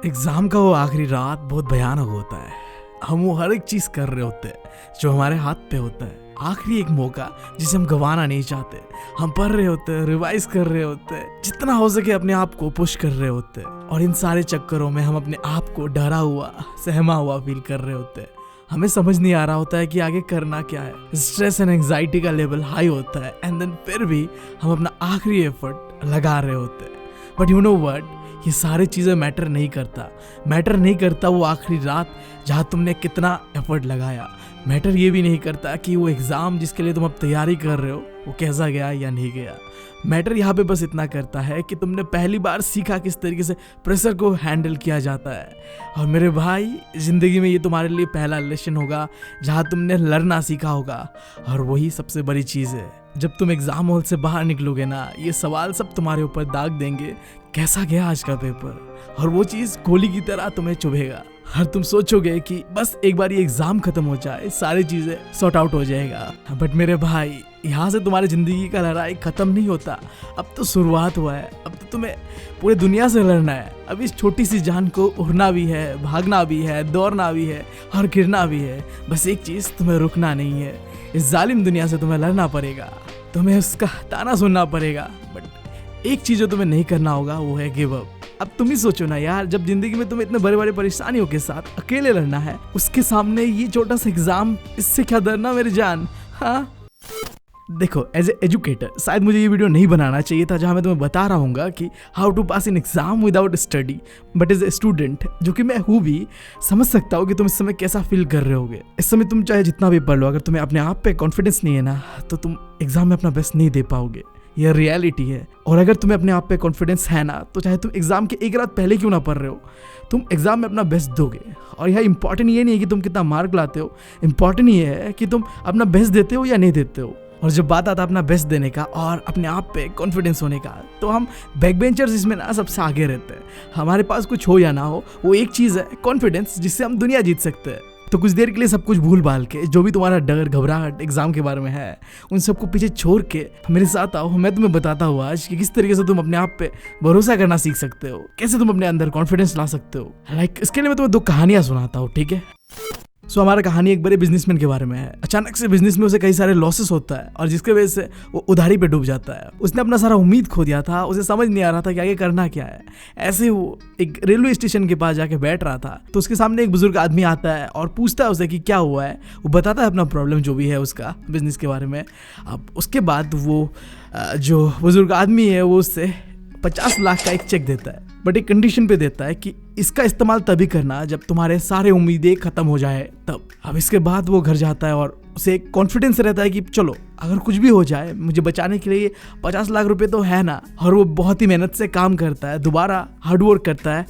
Exam का वो आखिरी रात बहुत भयानक होता है। हम वो हर एक चीज कर रहे होते हैं जो हमारे हाथ पे होता है। आखिरी एक मौका जिसे हम गंवाना नहीं चाहते। हम पढ़ रहे होते हैं, रिवाइज कर रहे होते हैं, जितना हो सके अपने आप को पुश कर रहे होते हैं। और इन सारे चक्करों में हम अपने आप को डरा हुआ, सहमा हुआ फील कर रहे होते हैं। हमें समझ नहीं आ रहा होता है कि आगे करना क्या है। स्ट्रेस एंड एंजाइटी का लेवल हाई होता है एंड देन फिर भी हम अपना आखिरी एफर्ट लगा रहे होते हैं। बट यू नो व्हाट, ये सारी चीज़ें मैटर नहीं करता वो आखिरी रात जहाँ तुमने कितना एफर्ट लगाया। मैटर ये भी नहीं करता कि वो एग्ज़ाम जिसके लिए तुम अब तैयारी कर रहे हो वो कैसा गया या नहीं गया। मैटर यहाँ पे बस इतना करता है कि तुमने पहली बार सीखा किस तरीके से प्रेशर को हैंडल किया जाता है। और मेरे भाई, ज़िंदगी में ये तुम्हारे लिए पहला लेसन होगा जहाँ तुमने लड़ना सीखा होगा। और वही सबसे बड़ी चीज़ है, जब तुम एग्ज़ाम हॉल से बाहर निकलोगे ना, ये सवाल सब तुम्हारे ऊपर दाग देंगे, कैसा गया आज का पेपर। और वो चीज़ गोली की तरह तुम्हें चुभेगा। और तुम सोचोगे कि बस एक बार ये एग्ज़ाम खत्म हो जाए, सारी चीज़ें सॉर्ट आउट हो जाएगा। बट मेरे भाई, यहाँ से तुम्हारी ज़िंदगी का लड़ाई ख़त्म नहीं होता। अब तो शुरुआत हुआ है। अब तो तुम्हें पूरी दुनिया से लड़ना है। अब इस छोटी सी जान को उड़ना भी है, भागना भी है, दौड़ना भी है और गिरना भी है। बस एक चीज़, तुम्हें रुकना नहीं है। इस जालिम दुनिया से तुम्हें लड़ना पड़ेगा, तुम्हें उसका ताना सुनना पड़ेगा। बट एक चीज़ जो तुम्हें नहीं करना होगा वो है गिव अप। अब तुम ही सोचो ना यार, जब जिंदगी में तुम्हें इतने बड़े बड़े परेशानियों के साथ अकेले लड़ना है, उसके सामने ये छोटा सा एग्जाम, इससे क्या डरना मेरी जान। हाँ देखो, एज ए एजुकेटर शायद मुझे ये वीडियो नहीं बनाना चाहिए था जहाँ मैं तुम्हें बता रहा हूँ कि how to pass in exam without study. But as a student जो कि मैं हूँ भी, समझ सकता हूँ कि तुम इस समय कैसा फील कर रहे होगे। इस समय तुम चाहे जितना भी पढ़ लो, अगर तुम्हें अपने आप पे कॉन्फिडेंस नहीं है ना, तो तुम एग्जाम में अपना बेस्ट नहीं दे पाओगे। यह रियलिटी है। और अगर तुम्हें अपने आप पे कॉन्फिडेंस है ना, तो चाहे तुम एग्जाम के एक रात पहले क्यों ना पढ़ रहे हो, तुम एग्जाम में अपना बेस्ट दोगे। और यह इंपॉर्टेंट ये नहीं है कि तुम कितना मार्क लाते हो, इंपॉर्टेंट ये है कि तुम अपना बेस्ट देते हो या नहीं देते हो। और जब बात आता है अपना बेस्ट देने का और अपने आप पे कॉन्फिडेंस होने का, तो हम बैक बेंचर्स इसमें ना सबसे आगे रहते हैं। हमारे पास कुछ हो या ना हो, वो एक चीज़ है कॉन्फिडेंस, जिससे हम दुनिया जीत सकते हैं। तो कुछ देर के लिए सब कुछ भूल भाल के, जो भी तुम्हारा डर, घबराहट एग्जाम के बारे में है, उन सबको पीछे छोड़ के मेरे साथ आओ। मैं तुम्हें बताता हूँ आज कि किस तरीके से तुम अपने आप पे भरोसा करना सीख सकते हो, कैसे तुम अपने अंदर कॉन्फिडेंस ला सकते हो। इसके लिए मैं तुम्हें 2 कहानियां सुनाता हूँ, ठीक है। हमारा कहानी एक बड़े बिजनेसमैन के बारे में है। अचानक से बिजनेस में उसे कई सारे लॉसेस होता है और जिसके वजह से वो उधारी पे डूब जाता है। उसने अपना सारा उम्मीद खो दिया था, उसे समझ नहीं आ रहा था कि आगे करना क्या है। ऐसे ही वो एक रेलवे स्टेशन के पास जाके बैठ रहा था, तो उसके सामने एक बुजुर्ग आदमी आता है और पूछता है उसे कि क्या हुआ है। वो बताता है अपना प्रॉब्लम जो भी है उसका बिजनेस के बारे में। अब उसके बाद वो जो बुजुर्ग आदमी है वो उससे 50 लाख का एक चेक देता है, बट एक कंडीशन पे देता है कि इसका इस्तेमाल तभी करना जब तुम्हारे सारे उम्मीदें खत्म हो जाए तब। अब इसके बाद वो घर जाता है और उसे एक कॉन्फिडेंस रहता है कि चलो अगर कुछ भी हो जाए, मुझे बचाने के लिए 50 लाख रुपए तो है ना। और वो बहुत ही मेहनत से काम करता है, दोबारा हार्डवर्क करता है,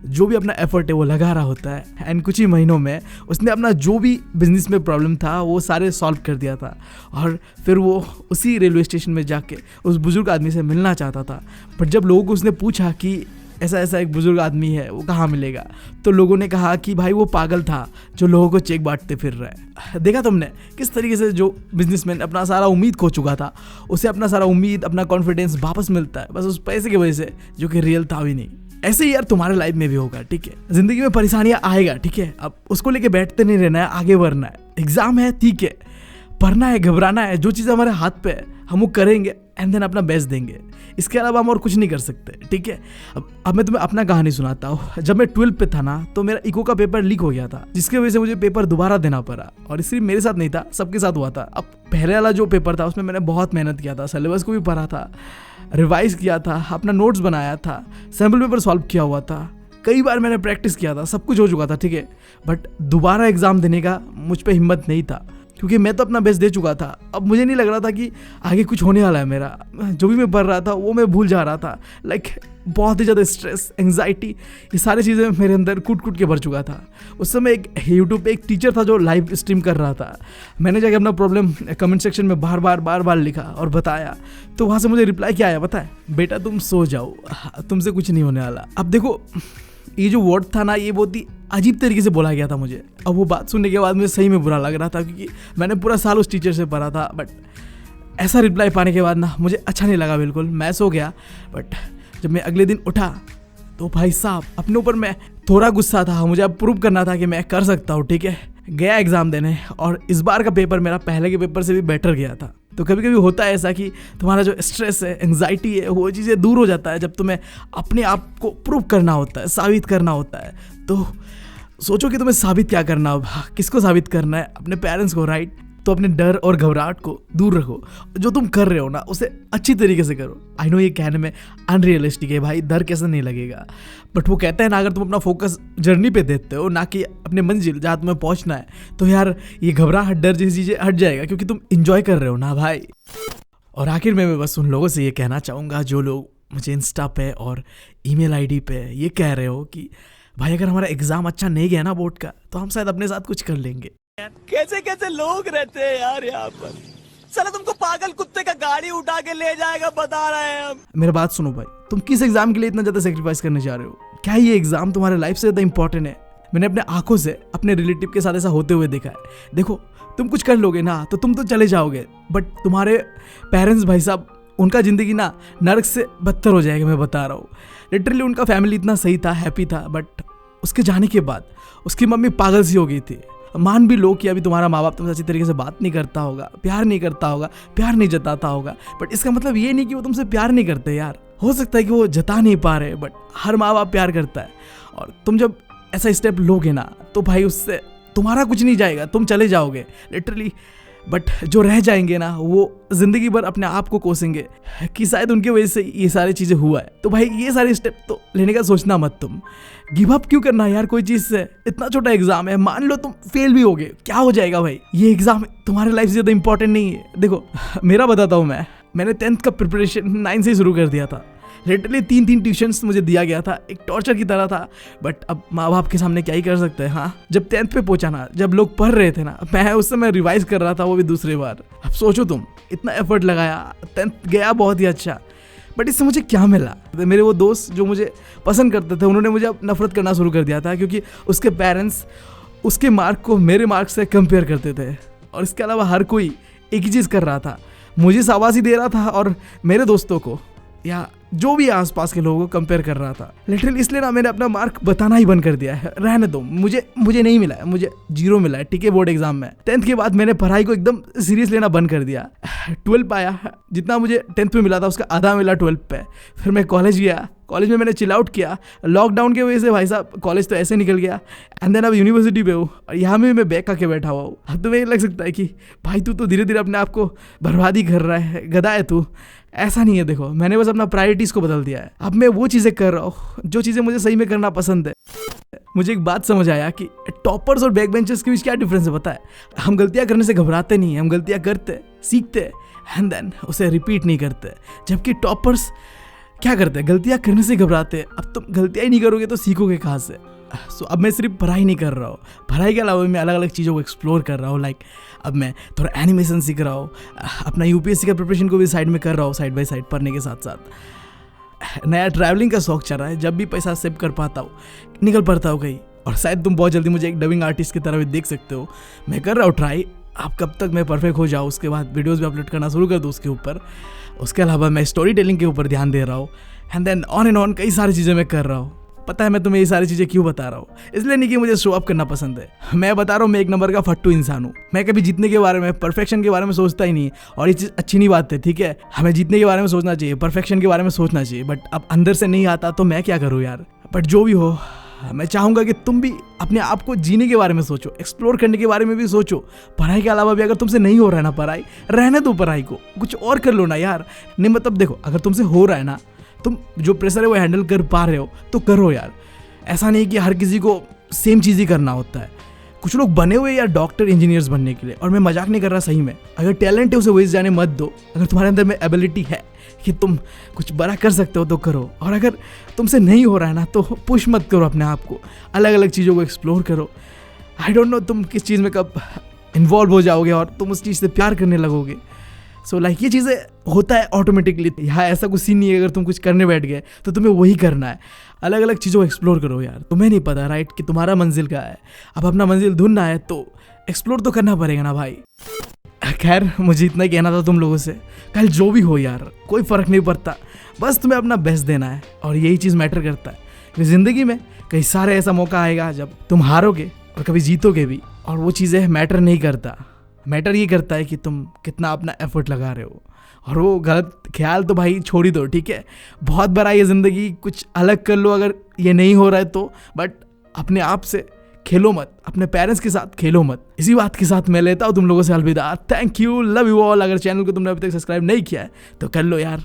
जो भी अपना एफर्ट है वो लगा रहा होता है। एंड कुछ ही महीनों में उसने अपना जो भी बिजनेस में प्रॉब्लम था वो सारे सॉल्व कर दिया था। और फिर वो उसी रेलवे स्टेशन में जाके उस बुजुर्ग आदमी से मिलना चाहता था। बट जब लोगों को उसने पूछा कि ऐसा ऐसा एक बुजुर्ग आदमी है, वो कहाँ मिलेगा, तो लोगों ने कहा कि भाई वो पागल था जो लोगों को चेक बांटते फिर रहा है। देखा तुमने किस तरीके से जो बिजनेसमैन अपना सारा उम्मीद खो चुका था, उसे अपना सारा उम्मीद, अपना कॉन्फिडेंस वापस मिलता है बस उस पैसे की वजह से जो कि रियल था भी नहीं। ऐसे ही यार तुम्हारे लाइफ में भी होगा, ठीक है। जिंदगी में परेशानियां आएगा, ठीक है। अब उसको लेके बैठते नहीं रहना है, आगे बढ़ना है। एग्जाम है, ठीक है, पढ़ना है, घबराना है, जो चीज़ हमारे हाथ पे है हम वो करेंगे एंड देन अपना बेस्ट देंगे। इसके अलावा हम और कुछ नहीं कर सकते, ठीक है। अब मैं तुम्हें अपना कहानी सुनाता हूँ। जब मैं 12th पे था ना, तो मेरा इको का पेपर लीक हो गया था, जिसकी वजह से मुझे पेपर दोबारा देना पड़ा। और सिर्फ मेरे साथ नहीं था, सबके साथ हुआ था। अब पहले वाला जो पेपर था उसमें मैंने बहुत मेहनत किया था, सिलेबस को भी पढ़ा था, रिवाइज किया था, अपना नोट्स बनाया था, सैम्पल पेपर सॉल्व किया हुआ था, कई बार मैंने प्रैक्टिस किया था, सब कुछ हो चुका था, ठीक है। बट दोबारा एग्जाम देने का मुझ पे हिम्मत नहीं था, क्योंकि मैं तो अपना बेस्ट दे चुका था। अब मुझे नहीं लग रहा था कि आगे कुछ होने वाला है मेरा। जो भी मैं पढ़ रहा था वो मैं भूल जा रहा था। बहुत ही ज़्यादा स्ट्रेस, एंग्जाइटी, ये सारी चीज़ें मेरे अंदर कूट कूट के भर चुका था। उस समय एक यूट्यूब पे एक टीचर था जो लाइव स्ट्रीम कर रहा था। मैंने जाके अपना प्रॉब्लम कमेंट सेक्शन में बार बार लिखा और बताया, तो वहाँ से मुझे रिप्लाई क्या आया पता है? बेटा तुम सो जाओ, तुमसे कुछ नहीं होने वाला। अब देखो, ये जो वर्ड था ना, ये बहुत ही अजीब तरीके से बोला गया था मुझे। अब वो बात सुनने के बाद मुझे सही में बुरा लग रहा था, क्योंकि मैंने पूरा साल उस टीचर से पढ़ा था। बट ऐसा रिप्लाई पाने के बाद ना मुझे अच्छा नहीं लगा बिल्कुल। मैं सो गया। बट जब मैं अगले दिन उठा तो भाई साहब अपने ऊपर मैं थोड़ा गुस्सा था, मुझे अब प्रूव करना था कि मैं कर सकता हूँ, ठीक है। गया एग्जाम देने और इस बार का पेपर मेरा पहले के पेपर से भी बेटर गया था। तो कभी कभी होता है ऐसा कि तुम्हारा जो स्ट्रेस है, एंग्जाइटी है, वो चीज़ें दूर हो जाता है जब तुम्हें अपने आप को प्रूव करना होता है, साबित करना होता है। तो सोचो कि तुम्हें साबित क्या करना होगा, किसको साबित करना है, अपने पेरेंट्स को, राइट। तो अपने डर और घबराहट को दूर रखो, जो तुम कर रहे हो ना उसे अच्छी तरीके से करो। आई नो ये कहने में अनरियलिस्टिक है भाई, डर कैसे नहीं लगेगा, बट वो कहते हैं ना, अगर तुम अपना फोकस जर्नी पे देते हो ना कि अपने मंजिल जहाँ तुम्हें पहुँचना है, तो यार ये घबराहट, डर जैसी चीज़ें हट जाएगा, क्योंकि तुम इंजॉय कर रहे हो ना भाई। और आखिर में मैं बस उन लोगों से ये कहना चाहूँगा जो लोग मुझे इंस्टा पे और ईमेल आईडी पे ये कह रहे हो कि भाई अगर हमारा एग्ज़ाम अच्छा नहीं गया ना बोर्ड का, तो हम शायद अपने साथ कुछ कर लेंगे। कैसे कैसे लोग रहते हैं यार यहाँ पर। चलो तुमको पागल कुत्ते का गाड़ी उठा के ले जाएगा, बता रहे हैं हम। मेरा बात सुनो भाई, तुम किस एग्जाम के लिए इतना ज्यादा सेक्रीफाइस करने जा रहे हो? क्या ये एग्जाम तुम्हारे लाइफ से ज्यादा इंपॉर्टेंट है? मैंने अपने आंखों से अपने रिलेटिव के साथ ऐसा होते हुए देखा है। देखो तुम कुछ कर लोगे ना तो तुम तो चले जाओगे, बट तुम्हारे पेरेंट्स भाई साहब, उनका जिंदगी ना नरक से बदतर हो जाएगा, मैं बता रहा हूँ। लिटरली उनका फैमिली इतना सही था, हैप्पी था, बट उसके जाने के बाद उसकी मम्मी पागल सी हो गई थी। मान भी लो कि अभी तुम्हारा माँ बाप तुमसे अच्छी तरीके से बात नहीं करता होगा, प्यार नहीं करता होगा, प्यार नहीं जताता होगा, बट इसका मतलब ये नहीं कि वो तुमसे प्यार नहीं करते यार। हो सकता है कि वो जता नहीं पा रहे, बट हर माँ बाप प्यार करता है। और तुम जब ऐसा स्टेप लोगे ना तो भाई उससे तुम्हारा कुछ नहीं जाएगा, तुम चले जाओगे लिटरली, बट जो रह जाएंगे ना वो जिंदगी भर अपने आप को कोसेंगे कि शायद उनकी वजह से ये सारी चीज़ें हुआ है। तो भाई ये सारे स्टेप तो लेने का सोचना मत, तुम गिव अप क्यों करना यार कोई चीज़ से। इतना छोटा एग्जाम है, मान लो तुम फेल भी होगे, क्या हो जाएगा भाई, ये एग्जाम तुम्हारे लाइफ से ज़्यादा इंपॉर्टेंट नहीं है। देखो मेरा बताता हूँ, मैंने 10th का प्रिपरेशन 9 से शुरू कर दिया था। लिटरली 3 ट्यूशन्स मुझे दिया गया था, एक टॉर्चर की तरह था, बट अब माँ बाप के सामने क्या ही कर सकते हैं। हाँ, जब 10th पे पहुंचा ना, जब लोग पढ़ रहे थे ना, मैं उस समय रिवाइज कर रहा था, वो भी दूसरी बार। अब सोचो तुम इतना एफर्ट लगाया, 10th गया बहुत ही अच्छा, बट इससे मुझे क्या मिला? मेरे वो दोस्त जो मुझे पसंद करते थे, उन्होंने मुझे अब नफरत करना शुरू कर दिया था, क्योंकि उसके पेरेंट्स उसके मार्क को मेरे मार्क से कंपेयर करते थे। और इसके अलावा हर कोई एक ही चीज़ कर रहा था, मुझे शाबाशी दे रहा था और मेरे दोस्तों को या जो भी आसपास के लोगों को कंपेयर कर रहा था। लिटरली इसलिए ना मैंने अपना मार्क बताना ही बंद कर दिया है। रहने दो, मुझे नहीं मिला है, मुझे 0 मिला है, ठीक है, बोर्ड एग्जाम में। 10th के बाद मैंने पढ़ाई को एकदम सीरियस लेना बंद कर दिया। 12 पाया, जितना मुझे 10th में मिला था उसका आधा मिला 12 पे। फिर मैं कॉलेज गया, कॉलेज में मैंने चिल आउट किया। लॉकडाउन की वजह से भाई साहब कॉलेज तो ऐसे निकल गया, एंड देन अब यूनिवर्सिटी पे हूँ और यहाँ में मैं बैक आके बैठा हुआ हूँ। अब तुम्हें ये लग सकता है कि भाई तू तो धीरे धीरे अपने आप को बर्बादी कर रहा है, गधा है तू। ऐसा नहीं है, देखो मैंने बस अपना प्रायोरिटीज़ को बदल दिया है। अब मैं वो चीज़ें कर रहा हूँ जो चीज़ें मुझे सही में करना पसंद है। मुझे एक बात समझ आया कि टॉपर्स और बैक बेंचर्स के बीच क्या डिफरेंस है, पता है? हम गलतियाँ करने से घबराते नहीं, हम गलतियाँ करते, सीखते एंड देन उसे रिपीट नहीं करते। जबकि टॉपर्स क्या करते हैं, गलतियाँ करने से घबराते। अब तुम गलतियाँ ही नहीं करोगे तो सीखोगे कहाँ से? सो अब मैं सिर्फ पढ़ाई नहीं कर रहा हूँ, पढ़ाई के अलावा मैं अलग अलग चीज़ों को एक्सप्लोर कर रहा हूँ। लाइक अब मैं थोड़ा एनिमेशन सीख रहा हूँ, अपना यूपीएससी का प्रिपरेशन को भी साइड में कर रहा हूँ, साइड बाय साइड पढ़ने के साथ साथ। नया ट्रैवलिंग का शौक चल रहा है, जब भी पैसा सेव कर पाता हूँ निकल पड़ता हूँ कहीं। और शायद तुम बहुत जल्दी मुझे एक डबिंग आर्टिस्ट की तरह भी देख सकते हो। मैं कर रहा हूँ ट्राई, अब कब तक मैं परफेक्ट हो जाऊँ, उसके बाद वीडियोज़ भी अपलोड करना शुरू कर दूँ उसके ऊपर। उसके अलावा मैं स्टोरी टेलिंग के ऊपर ध्यान दे रहा हूँ, and then on and on कई सारी चीज़ें मैं कर रहा हूँ। पता है मैं तुम्हें ये सारी चीज़ें क्यों बता रहा हूँ? इसलिए नहीं कि मुझे शो अप करना पसंद है, मैं बता रहा हूँ मैं एक नंबर का फट्टू इंसान हूँ। मैं कभी जीतने के बारे में, परफेक्शन के बारे में सोचता ही नहीं, और ये चीज़ अच्छी नहीं बात है, ठीक है? हमें जीतने के बारे में सोचना चाहिए, परफेक्शन के बारे में सोचना चाहिए, बट अब अंदर से नहीं आता तो मैं क्या करूँ यार। बट जो भी हो, मैं चाहूँगा कि तुम भी अपने आप को जीने के बारे में सोचो, एक्सप्लोर करने के बारे में भी सोचो। पढ़ाई के अलावा भी अगर तुमसे नहीं हो रहा है ना पढ़ाई, रहने दो पढ़ाई को, कुछ और कर लो ना यार। नहीं मतलब देखो, अगर तुमसे हो रहा है ना, तुम जो प्रेशर है वो हैंडल कर पा रहे हो तो करो यार। ऐसा नहीं कि हर किसी को सेम चीज़ ही करना होता है। कुछ लोग बने हुए यार डॉक्टर इंजीनियर्स बनने के लिए, और मैं मजाक नहीं कर रहा, सही में। अगर टैलेंट है उसे वेस्ट जाने मत दो। अगर तुम्हारे अंदर में एबिलिटी है कि तुम कुछ बड़ा कर सकते हो तो करो, और अगर तुमसे नहीं हो रहा है ना तो पुश मत करो अपने आप को, अलग अलग चीज़ों को एक्सप्लोर करो। आई डोंट नो तुम किस चीज़ में कब इन्वॉल्व हो जाओगे और तुम उस चीज़ से प्यार करने लगोगे। सो लाइक ये चीज़ें होता है ऑटोमेटिकली। यहाँ ऐसा कुछ सीन नहीं है, अगर तुम कुछ करने बैठ गए तो तुम्हें वही करना है। अलग अलग चीज़ों को एक्सप्लोर करो यार। तुम्हें नहीं पता राइट कि तुम्हारा मंजिल क्या है, अब अपना मंजिल ढूंढना है तो एक्सप्लोर तो करना पड़ेगा ना भाई। खैर मुझे इतना ही कहना था तुम लोगों से। कल जो भी हो यार, कोई फ़र्क नहीं पड़ता, बस तुम्हें अपना बेस्ट देना है, और यही चीज़ मैटर करता है फिर ज़िंदगी में कई सारे ऐसा मौका आएगा जब तुम हारोगे और कभी जीतोगे भी, और वो चीज़ें मैटर नहीं करता। मैटर ये करता है कि तुम कितना अपना एफर्ट लगा रहे हो। और वो गलत ख्याल तो भाई छोड़ ही दो, ठीक है। बहुत बार ये ज़िंदगी, कुछ अलग कर लो अगर ये नहीं हो रहा है तो, बट अपने आप से खेलो मत, अपने पेरेंट्स के साथ खेलो मत। इसी बात के साथ मैं लेता हूँ तुम लोगों से अलविदा। Thank you, love you all. अगर चैनल को तुमने अभी तक सब्सक्राइब नहीं किया है तो कर लो यार।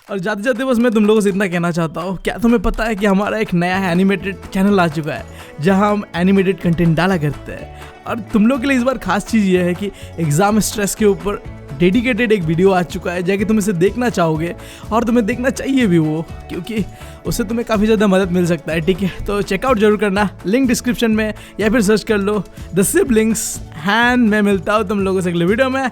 और जाते जाते बस मैं तुम लोगों से इतना कहना चाहता हूँ, क्या तुम्हें पता है कि हमारा एक नया एनिमेटेड चैनल आ चुका है जहाँ हम एनिमेटेड कंटेंट डाला करते हैं। और तुम लोग के लिए इस बार खास चीज़ ये है कि एग्ज़ाम स्ट्रेस के ऊपर डेडिकेटेड एक वीडियो आ चुका है, जाके तुम इसे देखना चाहोगे और तुम्हें देखना चाहिए भी वो, क्योंकि उससे तुम्हें काफ़ी ज़्यादा मदद मिल सकता है, ठीक है। तो चेकआउट जरूर करना, लिंक डिस्क्रिप्शन में या फिर सर्च कर लो द सिबलिंग्स। मैं मिलता हूँ तुम लोगों से अगले वीडियो में।